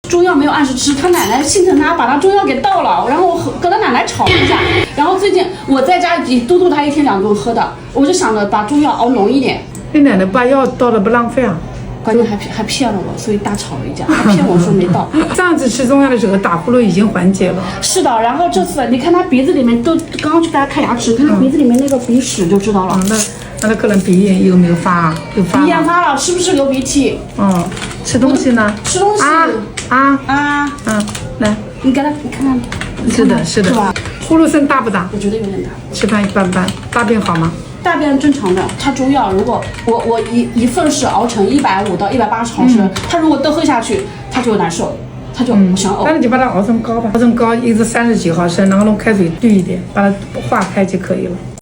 中药没有按时吃，他奶奶心疼他，把他中药给倒了，然后我跟他奶奶吵了一架。然后最近我在家里督促他1天2顿喝的，我就想着把中药熬浓一点。你奶奶把药倒了不浪费啊？关键还骗了我，所以大吵了一架，还骗我说没倒。上次吃中药的时候打呼噜已经缓解了。是的，然后这次你看他鼻子里面都刚刚去给他看牙齿，看他鼻子里面那个鼻屎就知道了。那他可能鼻炎有没有发啊？有发。鼻炎发了，是不是流鼻涕？吃东西呢？吃东西来，你给他，你看看。是的，是的。吧？呼噜声大不大？我觉得有点大。吃饭一般般，大便好吗？大便正常的，他中药如果我一份是熬成150到180毫升，他如果都喝下去，他就难受，他就想呕。那你就把它熬成膏吧，熬成膏一直30几毫升，然后用开水兑一点，把它化开就可以了。